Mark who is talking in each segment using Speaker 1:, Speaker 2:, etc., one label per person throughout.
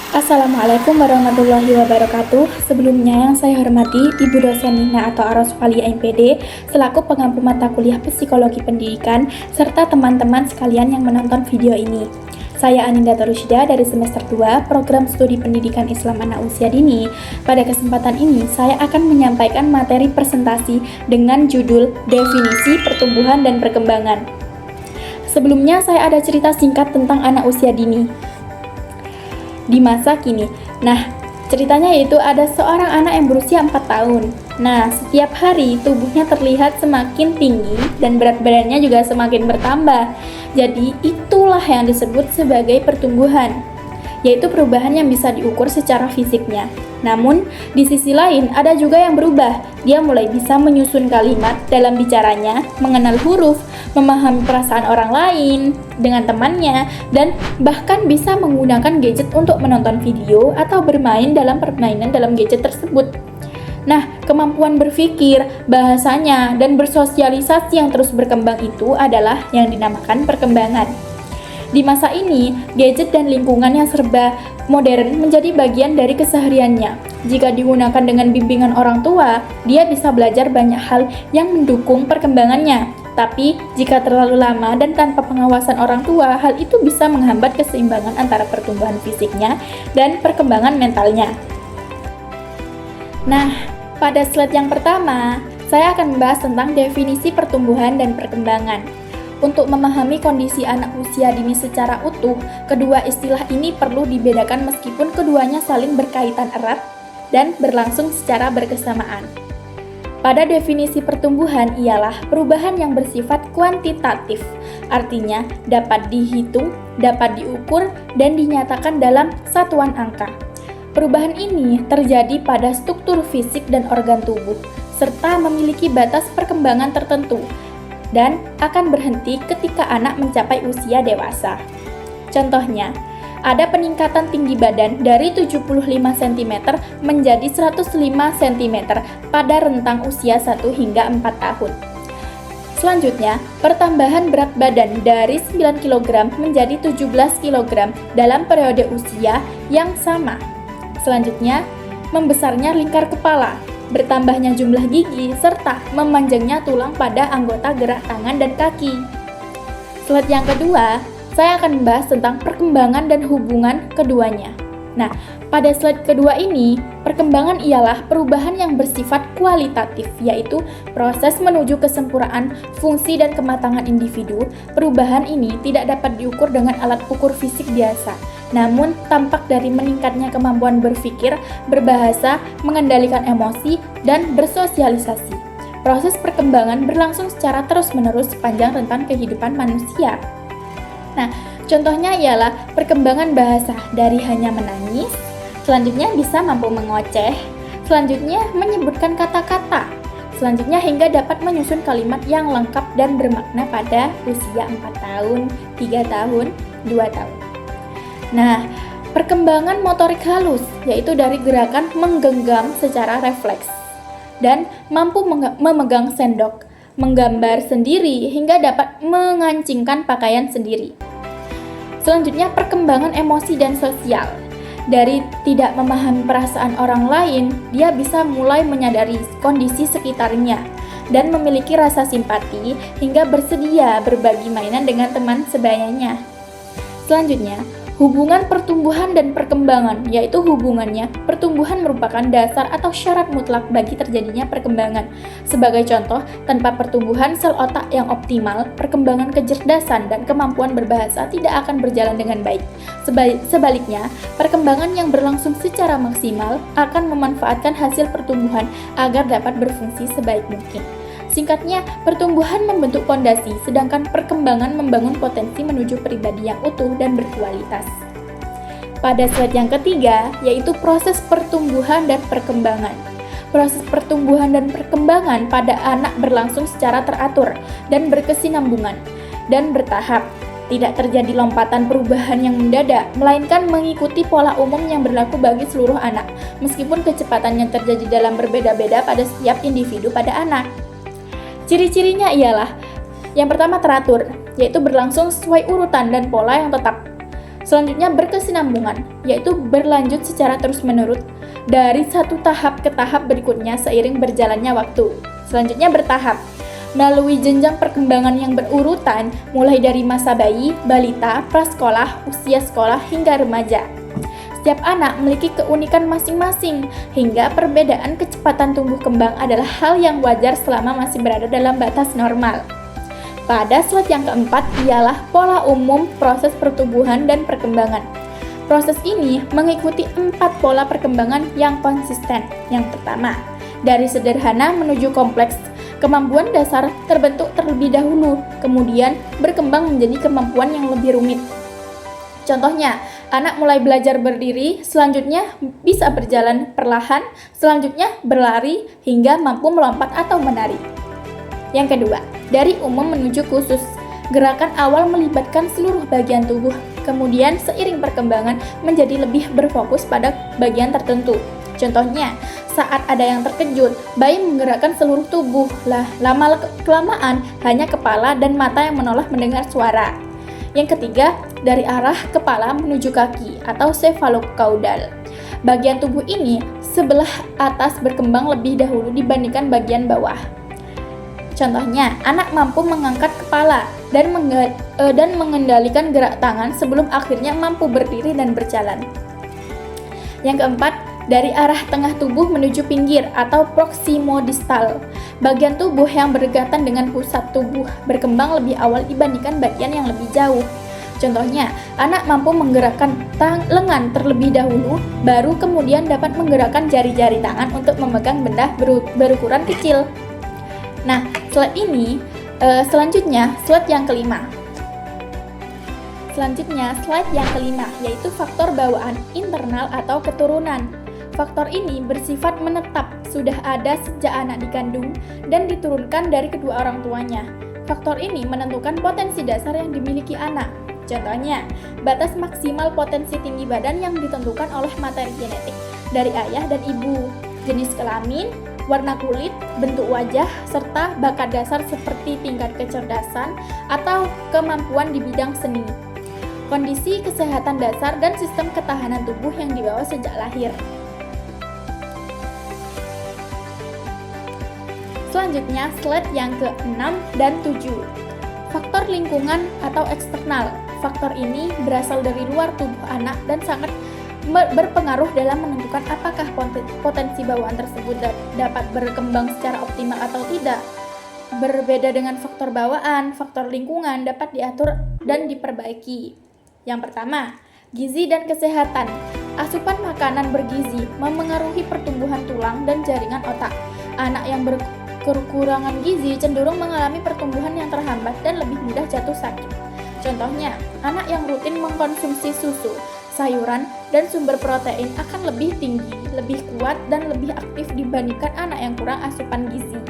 Speaker 1: Assalamualaikum warahmatullahi wabarakatuh. Sebelumnya yang saya hormati Ibu dosen Nina atau Arosvalia MPD selaku pengampu mata kuliah Psikologi Pendidikan serta teman-teman sekalian yang menonton video ini. Saya Aninda Torusyida dari semester 2 Program Studi Pendidikan Islam Anak Usia Dini. Pada kesempatan ini saya akan menyampaikan materi presentasi dengan judul Definisi Pertumbuhan dan Perkembangan. Sebelumnya saya ada cerita singkat tentang anak usia dini di masa kini. Nah, ceritanya yaitu ada seorang anak yang berusia 4 tahun. Nah, setiap hari tubuhnya terlihat semakin tinggi dan berat badannya juga semakin bertambah. Jadi, itulah yang disebut sebagai pertumbuhan, yaitu perubahan yang bisa diukur secara fisiknya. Namun, di sisi lain ada juga yang berubah. Dia mulai bisa menyusun kalimat dalam bicaranya, mengenal huruf, memahami perasaan orang lain dengan temannya, dan bahkan bisa menggunakan gadget untuk menonton video atau bermain dalam permainan dalam gadget tersebut. Nah, kemampuan berpikir, bahasanya, dan bersosialisasi yang terus berkembang itu adalah yang dinamakan perkembangan. Di masa ini, gadget dan lingkungan yang serba modern menjadi bagian dari kesehariannya. Jika digunakan dengan bimbingan orang tua, dia bisa belajar banyak hal yang mendukung perkembangannya. Tapi, jika terlalu lama dan tanpa pengawasan orang tua, hal itu bisa menghambat keseimbangan antara pertumbuhan fisiknya dan perkembangan mentalnya. Nah, pada slide yang pertama, saya akan membahas tentang definisi pertumbuhan dan perkembangan. Untuk memahami kondisi anak usia dini secara utuh, kedua istilah ini perlu dibedakan meskipun keduanya saling berkaitan erat dan berlangsung secara berkesamaan. Pada definisi pertumbuhan ialah perubahan yang bersifat kuantitatif, artinya dapat dihitung, dapat diukur, dan dinyatakan dalam satuan angka. Perubahan ini terjadi pada struktur fisik dan organ tubuh, serta memiliki batas perkembangan tertentu, dan akan berhenti ketika anak mencapai usia dewasa. Contohnya, ada peningkatan tinggi badan dari 75 cm menjadi 105 cm pada rentang usia 1 hingga 4 tahun. Selanjutnya, pertambahan berat badan dari 9 kg menjadi 17 kg dalam periode usia yang sama. Selanjutnya, membesarnya lingkar kepala, bertambahnya jumlah gigi, serta memanjangnya tulang pada anggota gerak tangan dan kaki. Slide yang kedua, saya akan membahas tentang perkembangan dan hubungan keduanya. Nah, pada slide kedua ini, perkembangan ialah perubahan yang bersifat kualitatif, yaitu proses menuju kesempurnaan fungsi dan kematangan individu. Perubahan ini tidak dapat diukur dengan alat ukur fisik biasa, namun tampak dari meningkatnya kemampuan berpikir, berbahasa, mengendalikan emosi, dan bersosialisasi. Proses perkembangan berlangsung secara terus-menerus sepanjang rentan kehidupan manusia. Nah, contohnya ialah perkembangan bahasa dari hanya menangis, selanjutnya bisa mampu mengoceh, selanjutnya menyebutkan kata-kata, selanjutnya hingga dapat menyusun kalimat yang lengkap dan bermakna pada usia 4 tahun, 3 tahun, 2 tahun. Nah, perkembangan motorik halus, yaitu dari gerakan menggenggam secara refleks dan mampu memegang sendok, menggambar sendiri hingga dapat mengancingkan pakaian sendiri. Selanjutnya, perkembangan emosi dan sosial. Dari tidak memahami perasaan orang lain, dia bisa mulai menyadari kondisi sekitarnya dan memiliki rasa simpati hingga bersedia berbagi mainan dengan teman sebayanya. Selanjutnya, hubungan pertumbuhan dan perkembangan, yaitu hubungannya, pertumbuhan merupakan dasar atau syarat mutlak bagi terjadinya perkembangan. Sebagai contoh, tanpa pertumbuhan sel otak yang optimal, perkembangan kecerdasan dan kemampuan berbahasa tidak akan berjalan dengan baik. Sebaliknya, perkembangan yang berlangsung secara maksimal akan memanfaatkan hasil pertumbuhan agar dapat berfungsi sebaik mungkin. Singkatnya, pertumbuhan membentuk fondasi, sedangkan perkembangan membangun potensi menuju pribadi yang utuh dan berkualitas. Pada slide yang ketiga, yaitu proses pertumbuhan dan perkembangan. Proses pertumbuhan dan perkembangan pada anak berlangsung secara teratur dan berkesinambungan dan bertahap. Tidak terjadi lompatan perubahan yang mendadak, melainkan mengikuti pola umum yang berlaku bagi seluruh anak, meskipun kecepatan yang terjadi dalam berbeda-beda pada setiap individu pada anak. Ciri-cirinya ialah yang pertama teratur, yaitu berlangsung sesuai urutan dan pola yang tetap. Selanjutnya berkesinambungan, yaitu berlanjut secara terus-menerus dari satu tahap ke tahap berikutnya seiring berjalannya waktu. Selanjutnya bertahap, melalui jenjang perkembangan yang berurutan mulai dari masa bayi, balita, prasekolah, usia sekolah, hingga remaja. Setiap anak memiliki keunikan masing-masing, hingga perbedaan kecepatan tumbuh kembang adalah hal yang wajar selama masih berada dalam batas normal. Pada slide yang keempat ialah pola umum proses pertumbuhan dan perkembangan. Proses ini mengikuti 4 pola perkembangan yang konsisten. Yang pertama, dari sederhana menuju kompleks, kemampuan dasar terbentuk terlebih dahulu, kemudian berkembang menjadi kemampuan yang lebih rumit. Contohnya, anak mulai belajar berdiri, selanjutnya bisa berjalan perlahan, selanjutnya berlari hingga mampu melompat atau menari. Yang kedua, dari umum menuju khusus. Gerakan awal melibatkan seluruh bagian tubuh, kemudian seiring perkembangan menjadi lebih berfokus pada bagian tertentu. Contohnya, saat ada yang terkejut, bayi menggerakkan seluruh tubuh. Lama-kelamaan hanya kepala dan mata yang menolak mendengar suara. Yang ketiga, dari arah kepala menuju kaki atau cephalocaudal. Bagian tubuh ini sebelah atas berkembang lebih dahulu dibandingkan bagian bawah. Contohnya, anak mampu mengangkat kepala dan mengendalikan gerak tangan sebelum akhirnya mampu berdiri dan berjalan. Yang keempat, dari arah tengah tubuh menuju pinggir atau proximodistal. Bagian tubuh yang berdekatan dengan pusat tubuh berkembang lebih awal dibandingkan bagian yang lebih jauh. Contohnya, anak mampu menggerakkan lengan terlebih dahulu, baru kemudian dapat menggerakkan jari-jari tangan untuk memegang benda berukuran kecil. Nah, selanjutnya slide yang kelima. Slide yang kelima yaitu faktor bawaan internal atau keturunan. Faktor ini bersifat menetap, sudah ada sejak anak dikandung dan diturunkan dari kedua orang tuanya. Faktor ini menentukan potensi dasar yang dimiliki anak. Contohnya, batas maksimal potensi tinggi badan yang ditentukan oleh materi genetik dari ayah dan ibu, jenis kelamin, warna kulit, bentuk wajah, serta bakat dasar seperti tingkat kecerdasan atau kemampuan di bidang seni. Kondisi kesehatan dasar dan sistem ketahanan tubuh yang dibawa sejak lahir. Selanjutnya, slide yang ke-6 dan 7. Faktor lingkungan atau eksternal. Faktor ini berasal dari luar tubuh anak dan sangat berpengaruh dalam menentukan apakah potensi bawaan tersebut dapat berkembang secara optimal atau tidak. Berbeda dengan faktor bawaan, faktor lingkungan dapat diatur dan diperbaiki. Yang pertama, gizi dan kesehatan. Asupan makanan bergizi memengaruhi pertumbuhan tulang dan jaringan otak. Anak yang kekurangan gizi cenderung mengalami pertumbuhan yang terhambat dan lebih mudah jatuh sakit. Contohnya, anak yang rutin mengkonsumsi susu, sayuran, dan sumber protein akan lebih tinggi, lebih kuat, dan lebih aktif dibandingkan anak yang kurang asupan gizi.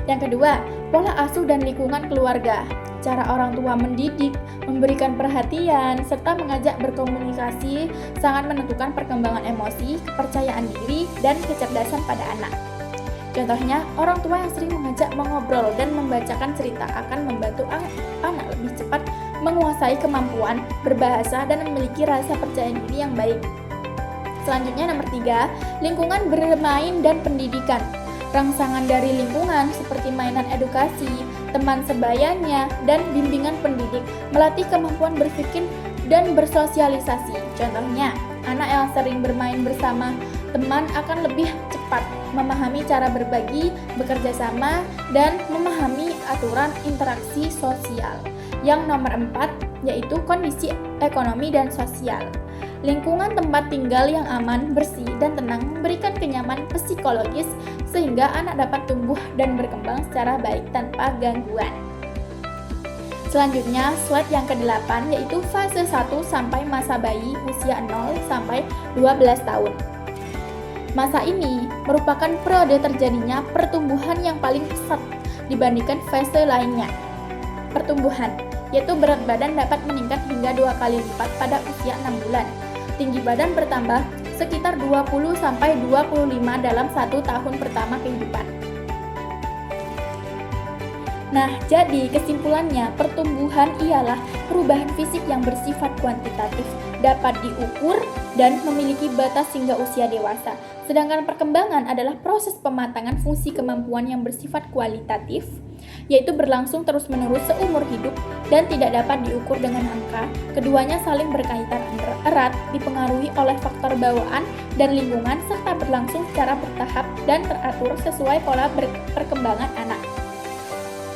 Speaker 1: Yang kedua, pola asuh dan lingkungan keluarga. Cara orang tua mendidik, memberikan perhatian, serta mengajak berkomunikasi sangat menentukan perkembangan emosi, kepercayaan diri, dan kecerdasan pada anak. Contohnya, orang tua yang sering mengajak mengobrol dan membacakan cerita akan membantu anak lebih cepat menguasai kemampuan berbahasa dan memiliki rasa percaya diri yang baik. Selanjutnya nomor 3, lingkungan bermain dan pendidikan. Rangsangan dari lingkungan seperti mainan edukasi, teman sebayanya, dan bimbingan pendidik melatih kemampuan berpikir dan bersosialisasi. Contohnya, anak yang sering bermain bersama teman akan lebih cepat memahami cara berbagi, bekerja sama, dan memahami aturan interaksi sosial. Yang nomor 4, yaitu kondisi ekonomi dan sosial. Lingkungan tempat tinggal yang aman, bersih, dan tenang memberikan kenyamanan psikologis sehingga anak dapat tumbuh dan berkembang secara baik tanpa gangguan. Selanjutnya, slide yang ke-8 yaitu fase 1 sampai masa bayi usia 0 sampai 12 tahun. Masa ini merupakan periode terjadinya pertumbuhan yang paling pesat dibandingkan fase lainnya. Pertumbuhan, yaitu berat badan dapat meningkat hingga 2 kali lipat pada usia 6 bulan. Tinggi badan bertambah sekitar 20-25 dalam 1 tahun pertama kehidupan. Nah, jadi kesimpulannya pertumbuhan ialah perubahan fisik yang bersifat kuantitatif dapat diukur, dan memiliki batas hingga usia dewasa. Sedangkan perkembangan adalah proses pematangan fungsi kemampuan yang bersifat kualitatif, yaitu berlangsung terus-menerus seumur hidup dan tidak dapat diukur dengan angka. Keduanya saling berkaitan erat, dipengaruhi oleh faktor bawaan dan lingkungan, serta berlangsung secara bertahap dan teratur sesuai pola perkembangan anak.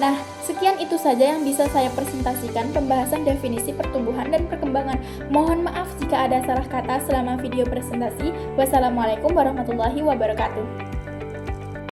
Speaker 1: Nah, sekian itu saja yang bisa saya presentasikan pembahasan definisi pertumbuhan dan perkembangan. Mohon maaf jika ada salah kata selama video presentasi. Wassalamualaikum warahmatullahi wabarakatuh.